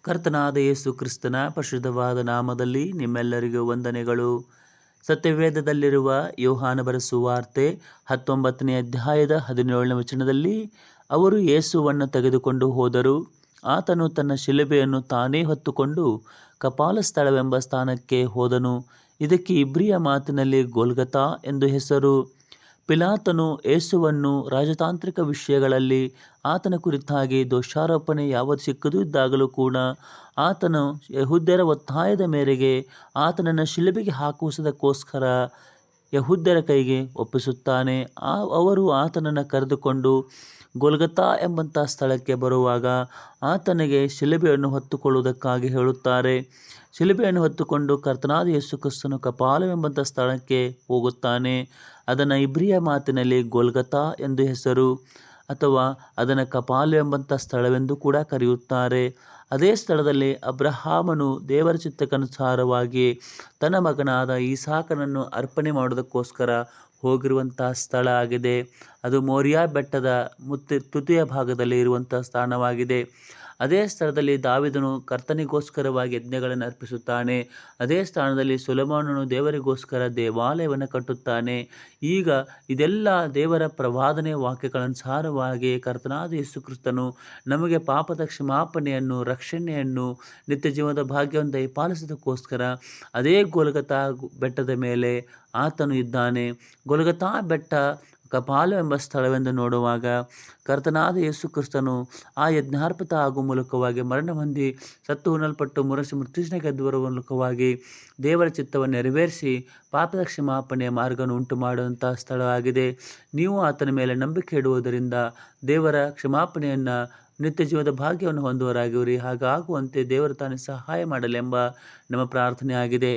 ಕರ್ತನಾದ ಯೇಸು ಕ್ರಿಸ್ತನ ಪರಿಶುದ್ಧವಾದ ನಾಮದಲ್ಲಿ ನಿಮ್ಮೆಲ್ಲರಿಗೂ ವಂದನೆಗಳು. ಸತ್ಯವೇದದಲ್ಲಿರುವ ಯೋಹಾನ ಬರೆದ ಸುವಾರ್ತೆ 19ನೇ ಅಧ್ಯಾಯದ 17ನೇ ವಚನದಲ್ಲಿ, ಅವರು ಯೇಸುವನ್ನು ತೆಗೆದುಕೊಂಡು ಹೋದರು. ಆತನು ತನ್ನ ಶಿಲುಬೆಯನ್ನು ತಾನೇ ಹೊತ್ತುಕೊಂಡು ಕಪಾಲ ಸ್ಥಳವೆಂಬ ಸ್ಥಾನಕ್ಕೆ ಹೋದನು. ಇದಕ್ಕೆ ಇಬ್ರಿಯ ಮಾತಿನಲ್ಲಿ ಗೊಲ್ಗತಾ ಎಂದು ಹೆಸರು. ಪಿಲಾತನು ಯೇಸುವನ್ನು ರಾಜತಾಂತ್ರಿಕ ವಿಷಯಗಳಲ್ಲಿ ಆತನ ಕುರಿತಾಗಿ ದೋಷಾರೋಪಣೆ ಯಾವುದು ಸಿಕ್ಕದು ಇದ್ದಾಗಲೂ ಕೂಡ ಆತನು ಯಹೂದ್ಯರ ಒತ್ತಾಯದ ಮೇರೆಗೆ ಆತನನ್ನು ಶಿಲುಬೆಗೆ ಹಾಕುವುದಕ್ಕೋಸ್ಕರ ಯಹೂದ್ಯರ ಕೈಗೆ ಒಪ್ಪಿಸುತ್ತಾನೆ. ಅವರು ಆತನನ್ನು ಕರೆದುಕೊಂಡು ಗೊಲ್ಗತಾ ಎಂಬಂಥ ಸ್ಥಳಕ್ಕೆ ಬರುವಾಗ ಆತನಿಗೆ ಶಿಲುಬೆಯನ್ನು ಹೊತ್ತುಕೊಳ್ಳುವುದಕ್ಕಾಗಿ ಹೇಳುತ್ತಾರೆ. ಶಿಲುಬೆಯನ್ನು ಹೊತ್ತುಕೊಂಡು ಕರ್ತನಾದ ಯೇಸು ಕ್ರಿಸ್ತನು ಕಪಾಲವೆಂಬಂಥ ಸ್ಥಳಕ್ಕೆ ಹೋಗುತ್ತಾನೆ. ಅದನ್ನು ಇಬ್ರಿಯ ಮಾತಿನಲ್ಲಿ ಗೊಲ್ಗತಾ ಎಂದು ಹೆಸರು, ಅಥವಾ ಅದನ್ನು ಕಪಾಲವೆಂಬಂಥ ಸ್ಥಳವೆಂದು ಕೂಡ ಕರೆಯುತ್ತಾರೆ. ಅದೇ ಸ್ಥಳದಲ್ಲಿ ಅಬ್ರಹಾಮನು ದೇವರ ಚಿತ್ತಕ್ಕನುಸಾರವಾಗಿ ತನ್ನ ಮಗನಾದ ಈಸಾಕನನ್ನು ಅರ್ಪಣೆ ಮಾಡೋದಕ್ಕೋಸ್ಕರ ಹೋಗಿರುವಂಥ ಸ್ಥಳ ಆಗಿದೆ. ಅದು ಮೋರಿಯಾ ಬೆಟ್ಟದ ತುದಿಯ ಭಾಗದಲ್ಲಿ ಇರುವಂಥ ಸ್ಥಾನವಾಗಿದೆ. ಅದೇ ಸ್ಥಳದಲ್ಲಿ ದಾವೀದನು ಕರ್ತನಿಗೋಸ್ಕರವಾಗಿ ಯಜ್ಞಗಳನ್ನು ಅರ್ಪಿಸುತ್ತಾನೆ. ಅದೇ ಸ್ಥಾನದಲ್ಲಿ ಸೊಲೊಮೋನನು ದೇವರಿಗೋಸ್ಕರ ದೇವಾಲಯವನ್ನು ಕಟ್ಟುತ್ತಾನೆ. ಈಗ ಇದೆಲ್ಲ ದೇವರ ಪ್ರವಾದನೆ ವಾಕ್ಯಗಳನುಸಾರವಾಗಿ ಕರ್ತನಾದ ಯೇಸು ಕ್ರಿಸ್ತನು ನಮಗೆ ಪಾಪದ ಕ್ಷಮಾಪಣೆಯನ್ನು, ರಕ್ಷಣೆಯನ್ನು, ನಿತ್ಯ ಜೀವನದ ಭಾಗ್ಯವನ್ನು ದಯಪಾಲಿಸೋದಕ್ಕೋಸ್ಕರ ಅದೇ ಗೊಲ್ಗತಾ ಬೆಟ್ಟದ ಮೇಲೆ ಆತನು ಇದ್ದಾನೆ. ಗೊಲ್ಗತಾ ಬೆಟ್ಟ ಕಪಾಲವೆಂಬ ಸ್ಥಳವೆಂದು ನೋಡುವಾಗ ಕರ್ತನಾದ ಯೇಸು ಕ್ರಿಸ್ತನು ಆ ಯಜ್ಞಾರ್ಪಿತ ಆಗುವ ಮೂಲಕವಾಗಿ ಮರಣ ಹೊಂದಿ ಸತ್ತು ಹುಣಲ್ಪಟ್ಟು ಮೃತ್ಯುಂಜಯ ಗೆದ್ದುವರ ಮೂಲಕವಾಗಿ ದೇವರ ಚಿತ್ತವನ್ನು ನೆರವೇರಿಸಿ ಪಾಪದ ಕ್ಷಮಾಪಣೆಯ ಮಾರ್ಗವನ್ನು ಉಂಟು ಮಾಡುವಂಥ ಸ್ಥಳವಾಗಿದೆ. ನೀವು ಆತನ ಮೇಲೆ ನಂಬಿಕೆ ಇಡುವುದರಿಂದ ದೇವರ ಕ್ಷಮಾಪಣೆಯನ್ನು, ನಿತ್ಯ ಜೀವದ ಭಾಗ್ಯವನ್ನು ಹೊಂದುವರಾಗಿರಿ. ಹಾಗಾಗುವಂತೆ ದೇವರು ತಾನೇ ಸಹಾಯ ಮಾಡಲೆಂಬ ನಮ್ಮ ಪ್ರಾರ್ಥನೆ ಆಗಿದೆ.